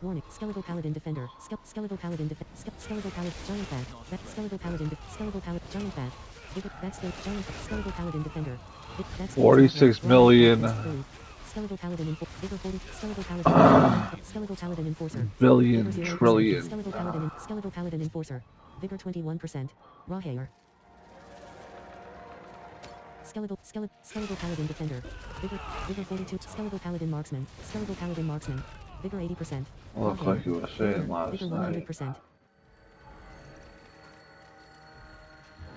Warning. Skeletal Paladin Defender. Skeletal Paladin Skeletal Paladin. Giant Bat. Skeletal Paladin. Skeletal Paladin. Giant Bat. That's the giant Skeletal Paladin Defender. That's 46 million. Skeletal Paladin Vigor 40. Skeletal Paladin. Skeletal Paladin Enforcer. Billion, Vigor 0%. trillion. Skeletal Paladin Enforcer. Vigor 21%. Raw hair. Skeletal Paladin Defender. Vigor 42. Skeletal Paladin Marksman. Skeletal Paladin Marksman. Vigor 80%. Looked like you were saying last Vigor night. 100%.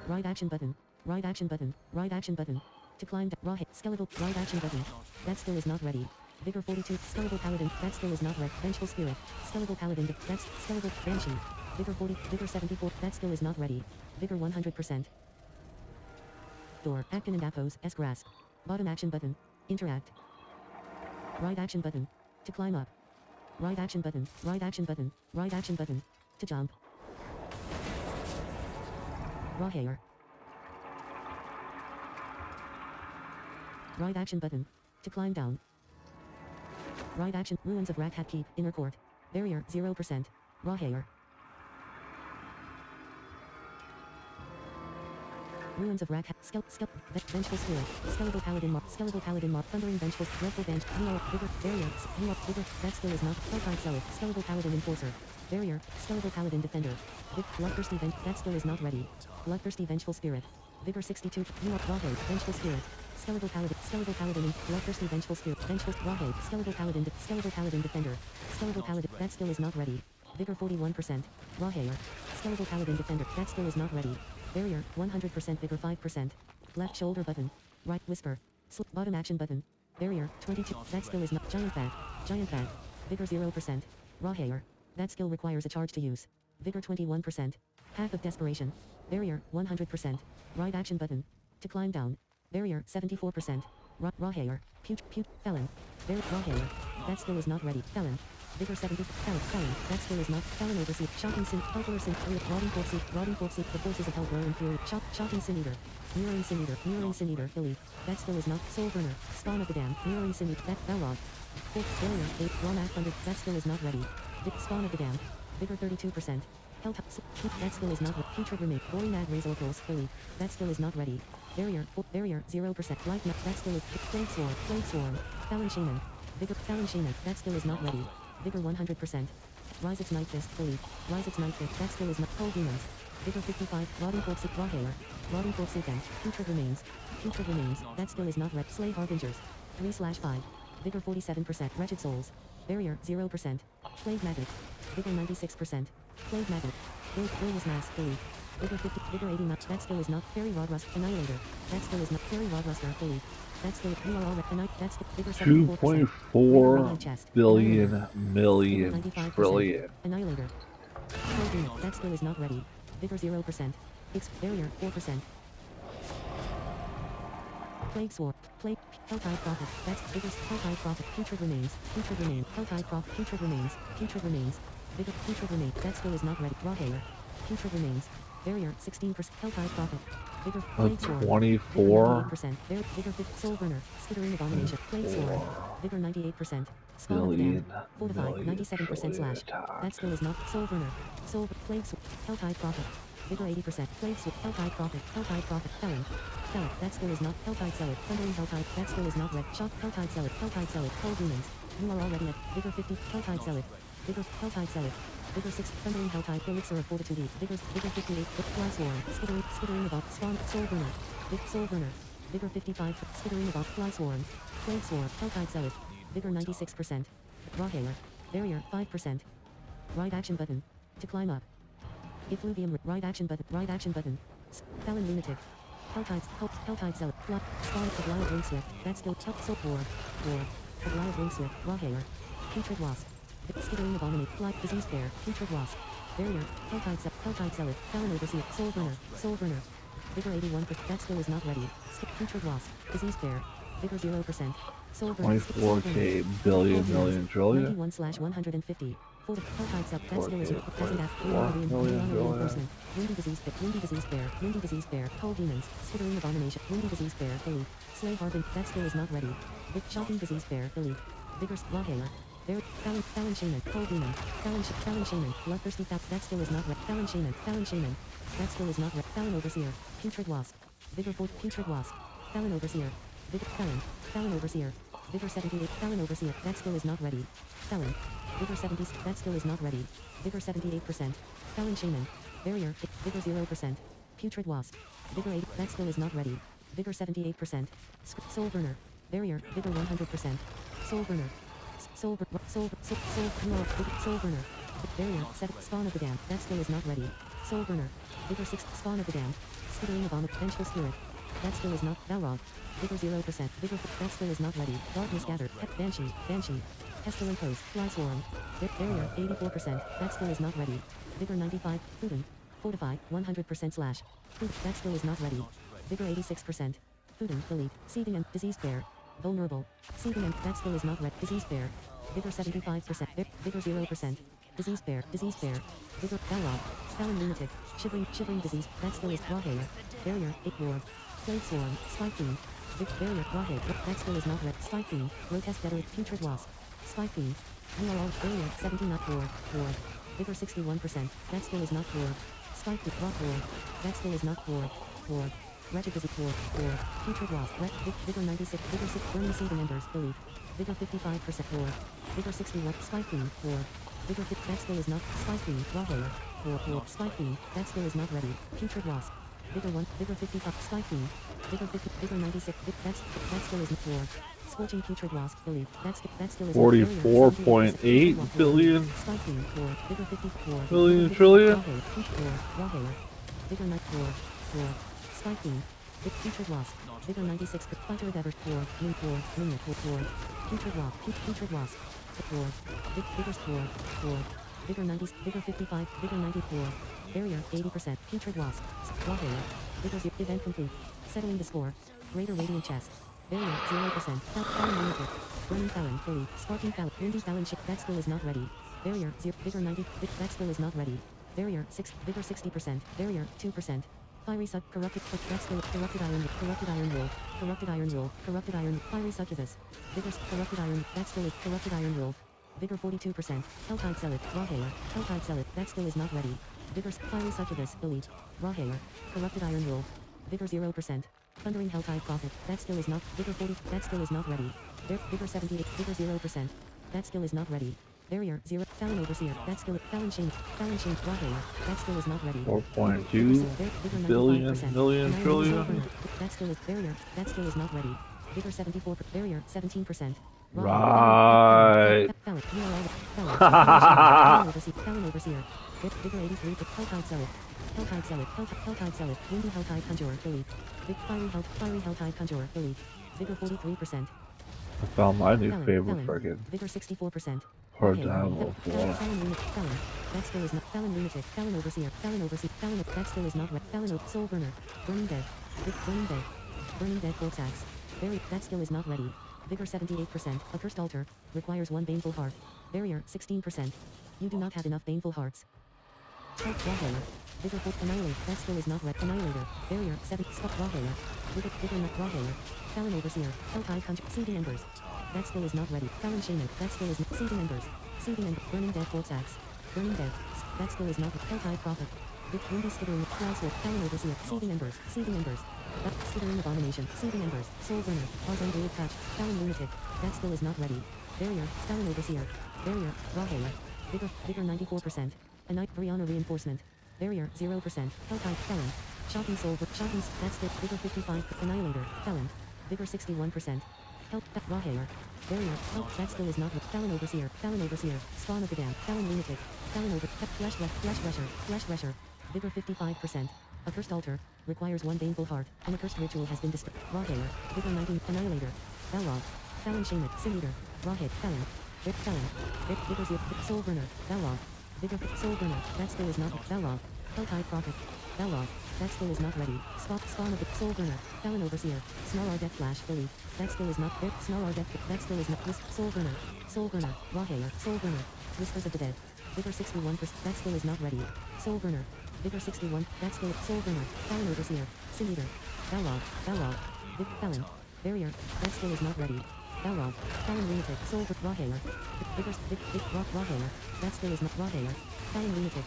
Right action button. Right action button. Right action button. To climb raw hit. Skeletal. Right action button. That skill is not ready. Vigor 42. Skeletal Paladin. That skill is not ready. Vengeful Spirit. Skeletal Paladin. That's Skeletal Banshee. Vigor 40. Vigor 74. That skill is not ready. Vigor 100%. Door. Actin and Appos. S-Grass. Bottom action button. Interact. Right action button. To climb up. Right action button. Right action button. Right action button. To jump. Raw hair. Right action button. To climb down. Right action. Ruins of Raghat Keep. Inner court. Barrier 0%. Raw hair. Ruins of Raghat. Vengeful Spirit. Skeletal Paladin Mark. Skeletal Paladin Mark. Thundering Vengeful. Dreadful Bench. Vigor. Barrier. Vigor. That skill is not. Helltide Zealot. Skeletal Paladin Enforcer. Barrier. Skeletal Paladin Defender. Bloodthirsty That skill is not ready. Bloodthirsty Vengeful Spirit. Vigor 62. Rawhide. Vengeful Spirit. Skeletal Paladin. Bloodthirsty Vengeful Spirit. Vengeful. Rawhide. Skeletal Paladin Defender. Skeletal Paladin. That skill is not ready. Vigor 41%. Raw hair. Skeletal Paladin Defender. That skill is not ready. Barrier, 100% Vigor 5%. Left shoulder button. Right whisper. Bottom action button. Barrier, 22. That skill is not. Giant Bat. Vigor 0%. Raw hair. That skill requires a charge to use. Vigor 21%. Path of Desperation. Barrier, 100%. Right action button. To climb down. Barrier, 74%. Raw hair. Felon. Raw hair. That skill is not ready. Felon. Vigor 70. Felon. That skill is not. Felon Overseer. Shocking Sin. Helper Sin. Rotting Force. The forces of hell grow in fury. Shocking Sin Eater. Mirroring Sin Eater. Elite. That skill is not. Soul Burner. Spawn of the Damned. Mirroring Sin Eater. That Balrog. Barrier 8. Raw Math Thunder. That skill is not ready. Spawn of the Damned. Vigor 32%. That skill is not ready. Putrid Remain. Boring Mag Razor Pulse. Elite. That skill is not ready. Barrier 0%. Life Nut. That skill is Plague Swarm. Fallon Shaman. Vigor. Fallon Shaman. That skill is not ready. Vigor 100%. Rise its Night Fist. Elite. Rise its Night Fist. That skill is not. Cold Demons. Vigor 55. Rotting Corpse. Raw hair. Rotting Corpse Event. Putrid Remains. That skill is not ready. Slay Harbingers. 3/5. Vigor 47%. Wretched Souls. Barrier 0%. Plague Magnet. Vigor 96%. Plague Magnet. Brillious Mass. Elite. Vigor 50. Vigor 89. That skill is not. Fairy Rod Rust. Annihilator. That skill is not. Fairy Rod Ruster. Elite. That skill. You are all right. That's Vigor 74%. 2.4 billion million trillion. Annihilator. That skill is not ready. Vigor 0%. Barrier 4%. Plague Sword. Helltide Prophet. That's Vigor's Helltide Prophet. Putrid Remains. Helltide Prophet. Putrid Remains. Vigor. Putrid Remains. That skill is not ready. Raw hair. Putrid Remains. Barrier 16%. Helltide Prophet. Vigor. Plague Sword. 24 Vigor 50. Soul Burner. Skittering Abomination. Plague Sword. Vigor 98%. billion. Fortified 97% slash. That skill is not. Soul Burner. Plague Sword. Helltide Prophet. Vigor 80%. Plague Sword. Helltide Prophet. Felon. That skill is not. Helltide Zealot. Thundering Helltide. That skill is not red. Shock. Helltide Zealot. Cold Demons. You are already at. Vigor 50. Helltide Zealot. Vigor. Helltide Zealot. Vigor 6. Thundering Helltide. Elixir of Fortitude. Vigor 58. Fly Swarm. Skittering about. Spawn. Soul Burner. Vigor 55. Skittering about. Fly Swarm. Plague Swarm. Helltide Zealot. Vigor 96%. Raw hair. Barrier 5%. Right action button. To climb up. Effluvium. Right action button. Felon Lunatic. Helltide Zealot. Spawn. Aglia Wingswift. That skill. Soul War. Aglia Wingswift. Raw hair. Putrid Wasp. Skittering Abominate. Fly. Disease Bear. Putrid Wasp. Barrier. Helltide Zealot. Felon Overseer. Soul Burner. Vigor 81%. That skill is not ready. Putrid Wasp. Disease Bear. Vigor 0%. Soul Burner. 24K billion million trillion. 91/150. Helltide Zealot. That skill is $4 reinforcement. million Reinforcement. Windy Disease Bear. Cold Demons. Skittering Abomination. Windy Disease Bear. Elite. Slay Harbin. That skill is not ready. Shocking Disease Bear. Elite. Vigorous. Raw hair. Fallon Shaman, Cold Demon, Fallon Shaman, Bloodthirsty that skill is not red. Fallon Shaman, that skill is not red. Fallon Overseer, Putrid Wasp, Vigor 4, Putrid Wasp, Fallon Overseer, Fallon Overseer, Vigor 78, Fallon Overseer, that skill is not ready. Fallon, Vigor 70, that skill is not ready. Vigor 78%, Fallon Shaman, Barrier, Vigor 0%, Putrid Wasp, Vigor 8, that skill is not ready. Vigor 78%, Soul Burner, Barrier, Vigor 100%, Soul Burner, Soul Burner, Barrier, Spawn of the Damned, that skill is not ready. Soul Burner, Vigor 6, Spawn of the Damned, Skittering of Vengeful Spirit, that skill is not, Balrog, Vigor 0%, Vigor, that skill is not ready. Darkness Gathered, Banshee, Pestilent Pose, Fly Swarm, Barrier, 84%, that skill is not ready. Vigor 95, Fuden, Fortify, 100% slash, that skill is not ready. Vigor 86%, Fuden, Delete, Seething and Diseased Bear, Vulnerable, Seething and, that skill is not ready. Diseased Bear, Vigor 75%, Vigor 0%, Diseased Bear, Vigor, Balrog, Fallon Lunatic, Shivering Disease, that skill is Rawhaler, Barrier, 8 Ward, Plague Swarm, Spy Fiend, Barrier, Rawhaler, that skill is not red. Spy Fiend, Grotesque Veteran, Putrid Wasp, Spy Fiend, we are all, Barrier, 17 not Ward, Vigor 61%, that skill is not Ward, Spy Fiend, Ward, that skill is not Ward, Wretched Disease, Ward, Putrid Wasp, Vigor 96, Vigor 6, Burning Seething Embers, Belief, Vigor 55%, Ward, Vigor 61, Spy Fiend, Ward, Vigor 50, that skill is not, Spy Fiend, Rawhaler, Ward, Spy Fiend, that skill is not ready. Putrid Wasp, Vigor 1, Vigor 55, Spy Fiend, Vigor 50, Vigor 96, that skill is not Ward, Scorching Putrid Wasp, Belief, that skill is 44.8 billion. Spy Fiend, Ward, Vigor 54, Billion trillion. Rawhaler, Vigor 9, Ward, Spy Fiend, Putrid Wasp, Vigor 96, Fighter of Ever, Ward, Putrid Wasp, Ward, Vigor 90, Vigor 55, Vigor 94, Barrier, 80%, Putrid Wasp, Rawhaler, Vigor 0, event complete, settling the score, Greater Radiant Chest, Barrier, 0%, Fallon Lunatic, Burning Fallon, Fully, Sparking Fallon, Windy Fallon, that skill is not ready, Barrier, 0, Vigor 90, that skill is not ready, Barrier, 6, Vigor 60%, Barrier, 2%, Fiery Suck, Corrupted Iron Wolf, Fiery Succubus, Vigor, Corrupted Iron, that skill is Corrupted Iron Wolf, Vigor 42%, Helltide Zealot, Rawhaler, Helltide Zealot, that skill is not ready, Vigor, Fiery Succubus, Elite, Rawhaler, Corrupted Iron Wolf, Vigor 0%, Thundering Helltide Prophet, that skill is not, Vigor 40, that skill is not ready, Vigor 78, Vigor 0%, that skill is not ready, Barrier, 0, Fallon Overseer, that skill, Fallon Shame, Rawhaler, that skill is not ready, 4.2 billion, million, trillion. that skill is, Barrier, that skill is not ready, Vigor 74, Barrier, 17%, Right. Fallon Overseer, Vigor 83, Helltide Zealot, Windy Helltide Conjurer, Elite, Fiery Helltide Conjurer, Elite, Vigor 43%, I found my new favorite friggin' Vigor 64%, hard Diablo 4. Fallon, that skill is not, Fallon Lunatic, Fallon Overseer, Fallon, that skill is not red, Fallon, Soul Burner, Burning Dead, Corpse Axe, Barrier, that skill is not ready, Vigor 78%, Accursed Altar, requires 1 Baneful Heart, Barrier, 16%, you do not have enough Baneful Hearts, Rawhaler, Vigor 4, Annihilate, that skill is not red, Annihilator, Barrier, 7, Spot Rawhaler, Vigor not Rawhaler, Fallon Overseer, Helltide Conjure, Seething Embers, that skill is not ready, Fallon Shaman, that skill is not, Seething Embers, Burning Dead Corpse Axe, Burning Dead, that skill is not, Helltide Prophet, Windy Skittering, Fly Sword, Fallon Overseer, Seething Embers, Skittering Abomination, Seething Embers, Soul Burner, Tarzan Daily Patch, Fallon Lunatic, that skill is not ready, Barrier, Fallon Overseer, Barrier, Rawhaler, Vigor 94%, Brianna Reinforcement, Barrier, 0%, Helltide, Felon, Shocking Soul, that skill, Vigor 55, Annihilator, Felon, Vigor 61%, Help, Rawhaler, Barrier, Help, that skill is not, Fallon Overseer, Spawn of the Damned, Fallon Lunatic, Fallon Over, Flesh Thresher, Vigor 55%, Accursed Altar, requires 1 Baneful Heart, an Accursed Ritual has been destroyed, Rawhaler, Vigor 19, Annihilator, Balrog, Fallon Shaman, Sin Eater, Rawhead, Felon, Vigor 0, Soul Burner, Balrog, Vigor, Soul Burner, that skill is not, Balrog, Helltide Prophet, Balrog, that skill is not ready, Spawn of the Soul Burner, Fallon Overseer, Snarl Death Flash, Belief, that skill is not, Snarl Death, that skill is not, Soul Burner, Rawhaler, Soul Burner, Whispers of the Dead, Vigor 61%, that skill is not ready, Soul Burner, Vigor 61, that skill, Soul Burner, Fallon Overseer, Sin Eater, Balrog, Felon, Barrier, that skill is not ready, Balrog, Talon Lunatic, Soul Rawhaler, Vigor, Big Rawhaler, that skill is not Rawhaler, Talon Lunatic,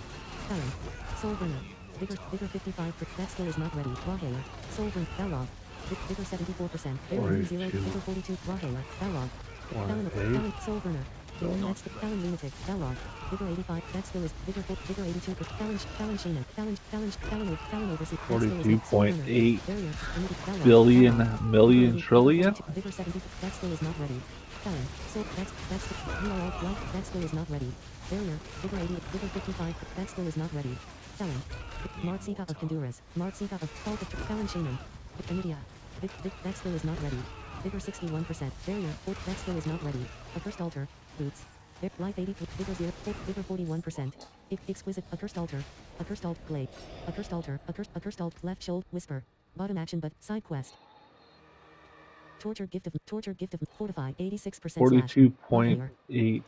Talon, Soul Burner, Vigor 55, that skill is not ready, Rawhaler, Soul Burner, Balrog, Vigor 74%, Vigor 0, Vigor 42, Rawhaler, Balrog, Talon, Soul Burner, that's the Talon Lunatic, Balrog, Vigor 85, that skill is Vigor 82, Talon Shaman, Talon Overseer, 42.8 billion million trillion. Vigor 70, that skill is not ready. Talon, so that's you are all like that skill is not ready. Barrier, Vigor 80, Vigor 55, that skill is not ready. Talon, Martsika of Honduras, Martsika of Talon Shaman, Amidia, that skill is not ready. Vigor 61%, Barrier, that skill is not ready. Accursed Altar, Boots. Life 80, Vigor 0, Vigor 41%. Exquisite, Accursed Altar, Accursed Alt, Blade, Accursed Altar, Accursed Alt, Left Shoulder, Whisper. Bottom action but, side quest. Torture gift of, Fortify, 86% 42.8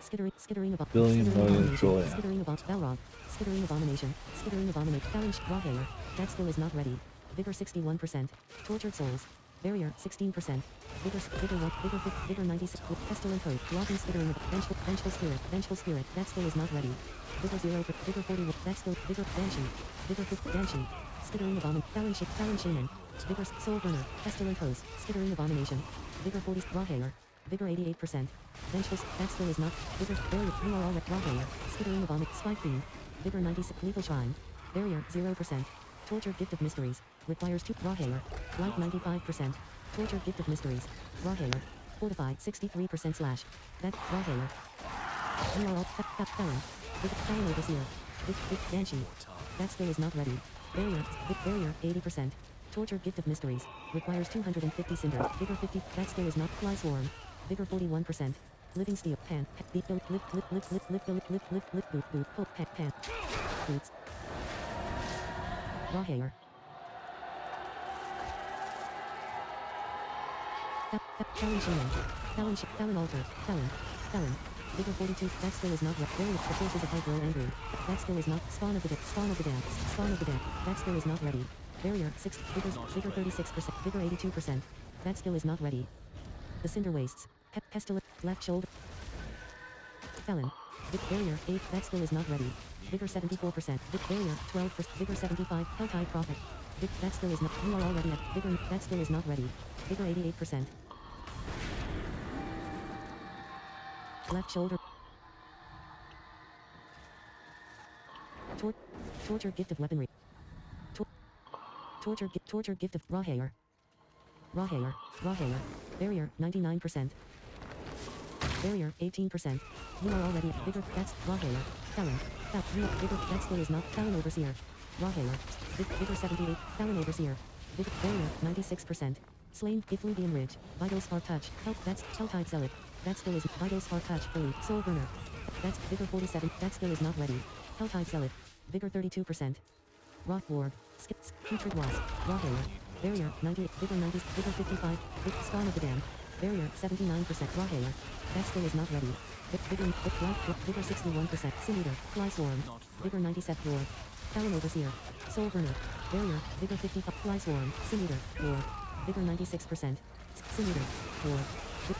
Skittering about, billion million trillion. Skittering about, Balrog, Skittering Abomination, Challenge, Rawhaler, that skill is not ready. Vigor 61%. Tortured Souls. Barrier 16%. Vigor 1, Vigor 96, Pestilent Code, Locking Skittering about, Vengeful Spirit, that skill is not ready. Vigor 0, Vigor 41, that skill, Vigor Banshee, Vigor 50, Banshee, Skittering Abomination, Talon Shaman, Vigor Soul Burner, Pestilent Hose, Skittering Abomination, Vigor 40, Rawhaler, Vigor 88%. Vengeful, that skill is not, Vigor, Barrier, you are all at Rawhaler, Skittering Abomination, Spike Fiend, Vigor 96, Legal Shrine, Barrier 0%. Torture Gift of Mysteries, requires 2, Rawhaler, Life 95%. Torture Gift of Mysteries, Rawhaler, Fortify 63% slash, that, Rawhaler. You are all, Felon, Talon Overseer, Big Banshee, that skill is not ready. Barrier 80%. Torture Gift of Mysteries, requires 250 Cinder, Vigor 50, that skill is not, Fly Swarm, Vigor 41%. Living Steel, Pan, Beat, Lip, Boot, Hope, Pan, Boots. Rawhaler. Talon Shaman, Talon Altar, Talon. Vigor 42, that skill is not ready. Barrier, the forces of Hype grow angry. That skill is not, Spawn of the Damned, that skill is not ready. Barrier 6, Vigor 36%, Vigor 82%. That skill is not ready. The Cinder Wastes, Pestilent, Left Shoulder. Felon. Barrier 8, that skill is not ready. Vigor 74%, Barrier 12%, Vigor 75, Helltide Prophet. That skill is not, you are already at, Vigor, that skill is not ready. Vigor 88%. Left shoulder. Torture Gift of Weaponry. Torture Gift of Rawhaler. Barrier 99%. Barrier 18%. You are already Vigor, that's Rawhaler. Talon. Vigor, that skill is not, Talon Overseer. Rawhaler. Vigor 78, Talon Overseer. Vigor, Barrier 96%. Slain, Effluvian Ridge, Vital Spark Touch, that's Helltide Zealot. That skill is Vital Spark Touch, Elite, Soul Burner. That's Vigor 47, that skill is not ready. Helltide Zealot, Vigor 32%. Rock Ward, Putrid Wasp, Rawhaler, Barrier 98, Vigor 90, Vigor 55, Spawn of the Damned, Barrier 79%, Rawhaler. That skill is not ready. Vigor 61%, Sin Eater, Fly Swarm, Vigor 97, Ward, Talon Overseer, Soul Burner, Barrier, Vigor 55, Fly Swarm, Sin Eater, Ward, Vigor 96%, Sin Eater, Ward,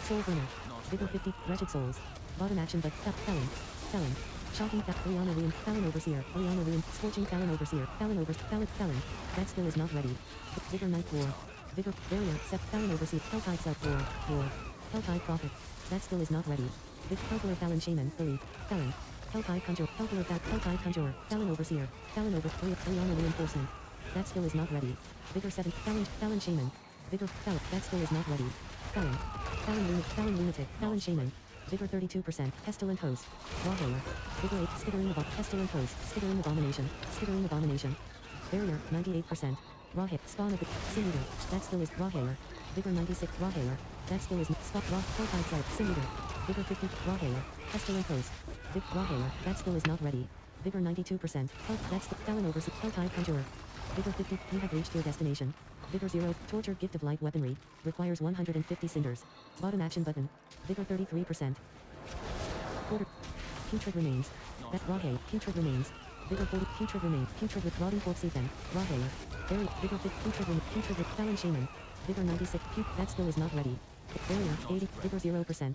Soul Burner, Vigor 50, Wretched Souls, Bottom action but, Felon, Shocking Liana Ruin, Talon Overseer, Liana Ruin, Scorching Talon Overseer, Talon, that skill is not ready. Vigor Night War, Vigor, Barrier, Talon Overseer, Helltide Self War, Helltide Prophet, that skill is not ready. Hellkiller Talon Shaman, Elite, Talon, Helltide Conjure, Helltide Conjurer, Talon Overseer, Talon Liana Reinforcement, that skill is not ready. Vigor 7, Talon Shaman, Vigor, that skill is not ready. Talon Lunatic, Talon Shaman, Vigor 32%, Pestilent Host, Rawhaler, Vigor 8, Skittering Host, Skittering Abomination, Barrier 98%, Rawhaler, Spawn of the Sin Eater, that skill is Rawhaler, Vigor 96, Rawhaler, that skill is Spot Helltide Sight, Sin Eater, Vigor 50, Rawhaler, Pestilent Host, Rawhaler, that skill is not ready. Vigor 92%, that's the Talon Overseer, Helltide Conjurer, Vigor 50, you have reached your destination. Vigor 0, Torture Gift of Light Weaponry, requires 150 Cinders. Bottom action button. Vigor 33%. Quarter. Putrid Remains. That Rawhaler, Putrid Remains. Vigor 40, Putrid Remains. Putrid with Rotting Fork Seathen. Rawhaler. Vigor 50, Putrid with Talon Shaman. Vigor 96, that skill is not ready. Barrier 80, vigor 0%.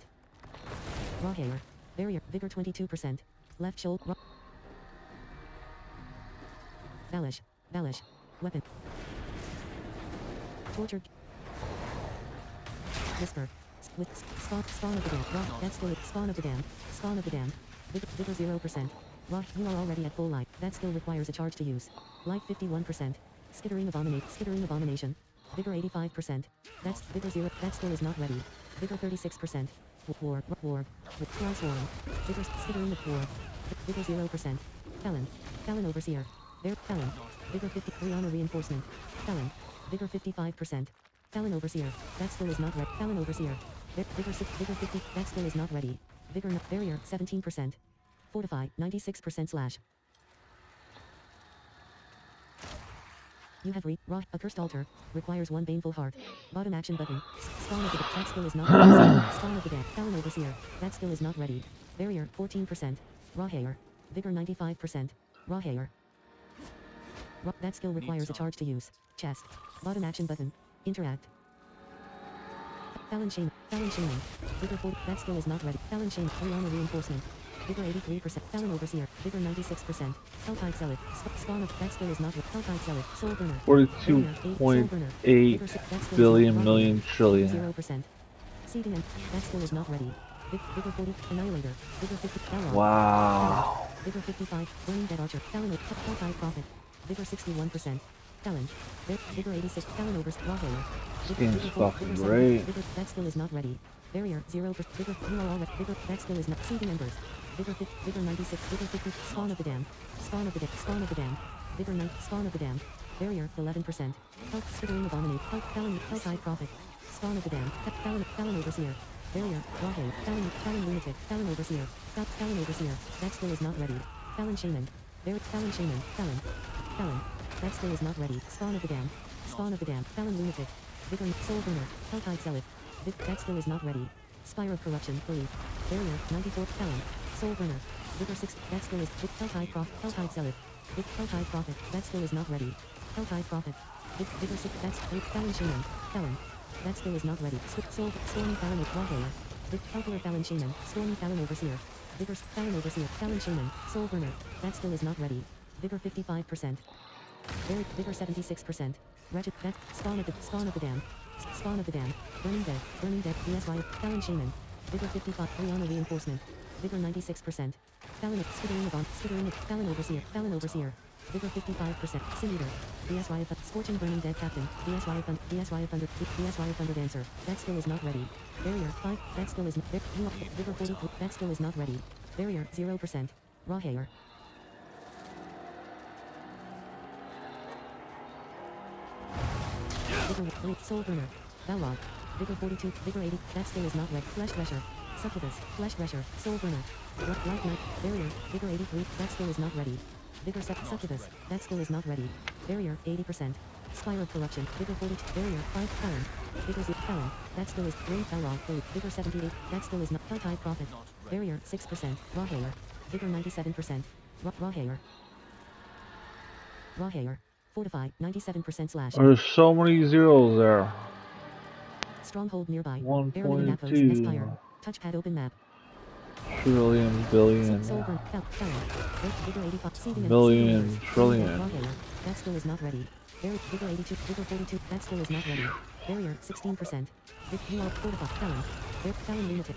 Raw hair. Barrier, vigor 22%. Left shoulder. Valish. Valish. Weapon. Tortured. Whisper. With spawn of the dam. Raw. That's still spawn of the dam. Spawn of the dam. Vigor 0%. Raw. You are already at full life. That skill requires a charge to use. Life 51%. Skittering abomination. Vigor 85%. That's vigor 0. That skill is not ready. Vigor 36%. War. Fly swarm. Vigor skittering of war. Vigor 0%. Felon. Felon overseer. There. Felon. Vigor 53 honor reinforcement. Felon. Vigor 55%. Felon overseer. That skill is not ready. Felon overseer. Vigor 6. Vigor 50. That skill is not ready. Vigor barrier 17%. Fortify 96% slash. You have reached Raw. A cursed altar. Requires one baneful heart. Bottom action button. Spawn of the that skill is not ready. Spawn of the dead. Felon overseer. That skill is not ready. Barrier 14%. Raw hair. Vigor 95%. Raw hair. That skill requires a charge to use. Chest. Bottom action button. Interact. Felon Shaman. Vigor 40. That skill is not ready. Felon Shaman. Armor reinforcement. Vigor 83%. Felon overseer. Vigor 96%. Helltide Zealot. Spawn of that skill is not ready. Helltide Zealot. Soul burner. 42.8 billion million trillion. 0%. Seeding and that skill is not ready. Vigor 40. Annihilator. Vigor 50. Balrog. Wow. Vigor 55. Burning Dead Archer. Felon. Helltide Prophet. Vigor 61%. Felon. Vigor 86. Felon over. Raw hair. This game's fucking great. That skill is not ready. Barrier 0%. Vigor. You are all ready. Vigor. That skill is not. Seeding embers. Vigor 50. Vigor 96. Vigor 50. Spawn of the dam. Spawn of the dam. Spawn of the dam. Vigor 9. Spawn of the dam. Barrier 11%. Health skittering abominate. Felon. Helltide prophet. Spawn of the dam. Felon overseer. Barrier. Raw hair. Felon lunatic. Felon overseer. Felon overseer. That skill is not ready. Felon shaman. Felon shaman. Felon. That skill is not ready. Spawn of the dam. Spawn of the dam. Felon lunatic. Vigor. Soul burner. Helltide zealot. That skill is not ready. Spire of corruption. Belief. Barrier. 94. Felon. Soul burner. Vigor 6. That skill is Helltide prophet. Helltide zealot. Helltide prophet. That skill is not ready. Helltide prophet. Vigor 6. That's Felon shaman. Felon. That skill is not ready. Stormy Felon of Raw hair. Helper Felon shaman. Stormy Felon overseer. Vigor Felon overseer. Felon shaman. Soul burner. That skill is not ready. Vigor 55%. Vigor 76%. Wretched. That spawn of the dam. Spawn of the dam. Burning dead. BSY. Felon shaman. Vigor 55. Rihanna reinforcement. Vigor 96%. Felon skittering. Felon overseer. Vigor 55%. Sin eater. BSY of scorching burning dead captain. BSY of thunder dancer. That skill is not ready. Barrier 5. That skill is not. Vigor 40. That skill is not ready. Barrier 0%. Raw hair. Vigor soul burner. Balrog. Vigor 42. Vigor 80. That skill is not ready. Flesh thresher. Succubus. Flesh thresher. Soul burner. Light knight. Barrier. Vigor 83. That skill is not ready. Vigor succubus. That skill is not ready. Barrier 80%. Spire of corruption. Vigor 42. Barrier 5. Felon. Vigor 0. Felon. That skill is Rain Balrog. Vigor 78. That skill is not Helltide prophet. Barrier 6%. Raw hair. Vigor 97%. Raw hair. Raw hair. Fortify 97% slash. There's so many zeros there. Stronghold nearby. 1.2 Touchpad open map. trillion billion million trillion. That skill is not ready. Vigor 82. Vigor 42. That skill is not ready. Barrier 16%. You are fortified. Felon lunatic.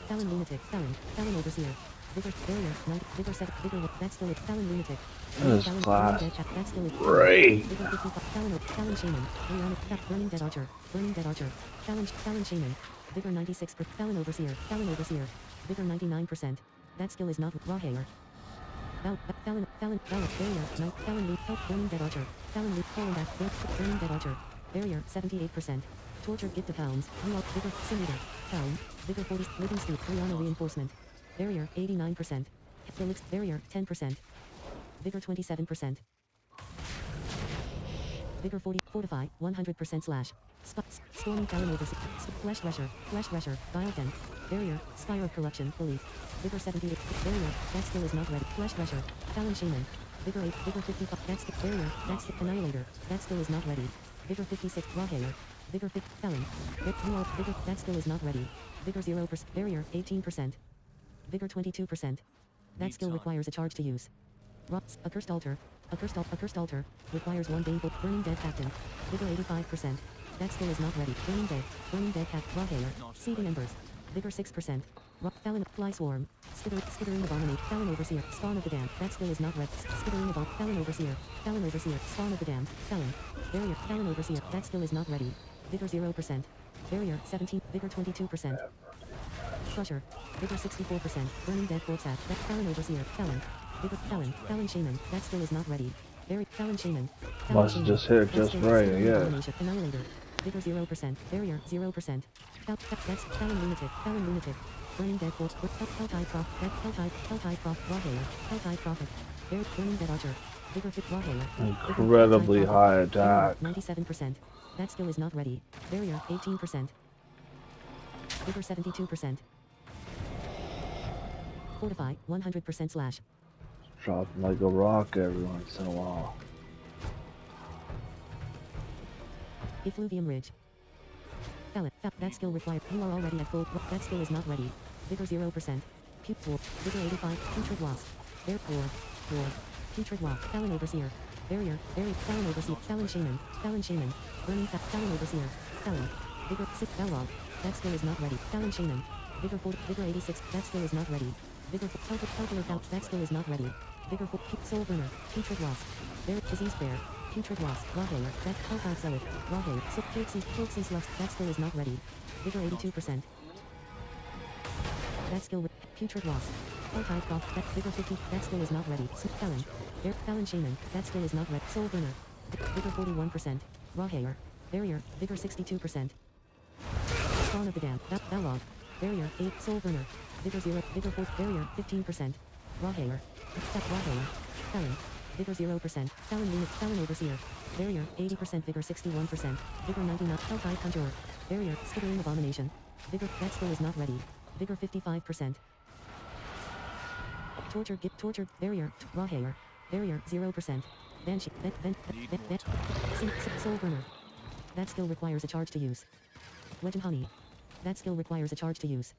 Felon overseer. Vigor barrier 90. Vigor 7. Vigor. That skill is Felon lunatic. This class That skill is great. Vigor 55. Felon shaman. Burning dead archer. Felon shaman. Vigor 96. Felon overseer. Vigor 99%. That skill is not raw hair. Felon barrier. Felon loot. Burning dead archer. Felon loot. Burning dead archer. Barrier 78%. Tortured gift of pounds. Unlock Vigor Simulator. Pound. Vigor 40. Living Street. Rihanna reinforcement. Barrier 89%. Felix. Barrier 10%. Vigor 27%. Vigor 40. Fortify 100% slash. Storming Felon overseer. Flesh thresher. Vile 10. Barrier. Spire of corruption. Belief. Vigor 78. Barrier. That skill is not ready. Flesh thresher. Felon shaman. Vigor 8. Vigor 55. That's barrier. That's annihilator. That skill is not ready. Vigor 56. Raw hair. Vigor fit. Felon. Vigor. That skill is not ready. Vigor 0%. Barrier 18%. Vigor 22%. That skill requires a charge to use. Accursed altar. Accursed altar. Requires 1 baneful. Burning dead captain. Vigor 85%. That skill is not ready. Burning dead. Burning dead cap. Raw hair. Seething embers. Vigor 6%. Felon. Fly swarm. Skittering abominate. Felon overseer. Spawn of the damned. That skill is not ready. Skittering abominate. Felon overseer. Felon overseer. Spawn of the damned. Felon. Barrier. Felon overseer. That skill is not ready. Vigor 0%. Barrier 17. Vigor 22%. Crusher. Vigor 64%. Burning dead corpse at. Felon overseer. Felon. Vigor. Felon. Felon shaman. That skill is not ready. Barrier. Felon shaman. Must have just hit just right, yeah. Annihilator. Vigor 0%. Barrier 0%. That's Felon lunatic. Felon lunatic. Burning dead corpse. Helltide prof. Helltide prof. Raw hair. Helltide prophet. Burning dead archer. Vigor fit. Raw hair. Incredibly high attack. 97%. That skill is not ready. Barrier 18%. Vigor 72%. Fortify 100% slash. Drop like a rock every once in a while. Effluvium Ridge. Felon. That skill required. You are already at full. That skill is not ready. Vigor 0%. Vigor 85. Putrid wasp. Bear floor. Putrid wasp. Felon overseer. Barrier. Felon overseer. Felon shaman. Felon shaman. Burning Felon overseer. Felon. Vigor 6. Belrog. That skill is not ready. Felon shaman. Vigor 4. Vigor 86. That skill is not ready. Vigor 4. That skill is not ready. Vigor 4. Soul burner. Putrid wasp. Bear. Disease bear. Putrid wasp. Raw hair. That helltide zealot. Raw hair. Pilxie's lust. That skill is not ready. Vigor 82%. That skill with putrid wasp. Helltide prof. That Vigor 50. That skill is not ready. Felon. Bear. Felon shaman. That skill is not ready. Soul burner. Vigor 41%. Raw hair. Barrier. Vigor 62%. Spawn of the damned. Balrog. Barrier 8. Soul burner. Vigor 0. Vigor 4. Barrier 15%. Raw hair. Raw hair. Felon. Vigor 0%. Felon overseer. Barrier 80%. Vigor 61%. Vigor 99. Helltide conjurer. Barrier. Skittering abomination. Vigor. That skill is not ready. Vigor 55%. Torture. Barrier. Raw hair. Barrier 0%. Banshee. Soul burner. That skill requires a charge to use. Legend honey. That skill requires a charge to use.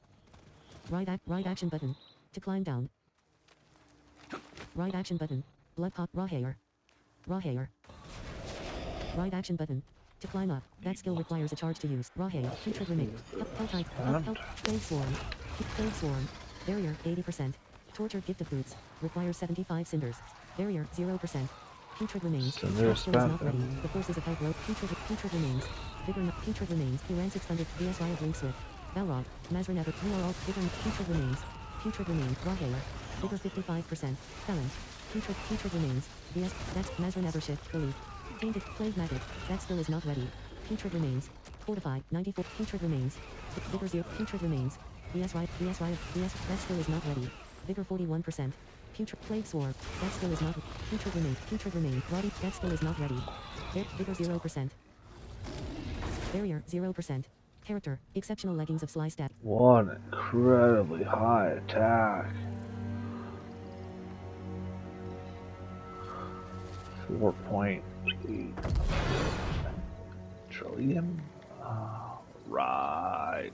Right action button. To climb down. Right action button. Blood pop. Raw hair. Right action button. To climb up. That skill requires a charge to use. Raw hair. Putrid remake. Helltide. Plague swarm. Barrier 80%. Tortured gift of boots. Requires 75 cinders. Barrier 0%. Putrid remains. That skill is not ready. The forces of hell broke. Putrid remains. Putrid remains. Iran 600. VS Riot Link Swift. Balrog. Mazra Never. You are all. Putrid remains. Raw hair. Vigor 55%. Felon. Putrid remains. VS. That's Mazra Never shift. Belief. Tainted. Plague maggot. That skill is not ready. Putrid remains. Fortify. 94. Putrid remains. Vigor 0. Putrid remains. VS Riot. That skill is not ready. Vigor 41%. Putrid plague swarm. That skill is not. Putrid remains. Rotty. That skill is not ready. Vigor 0%. Barrier 0%. Character. Exceptional leggings of sly stat. What an incredibly high attack. 4.8 trillion. Right.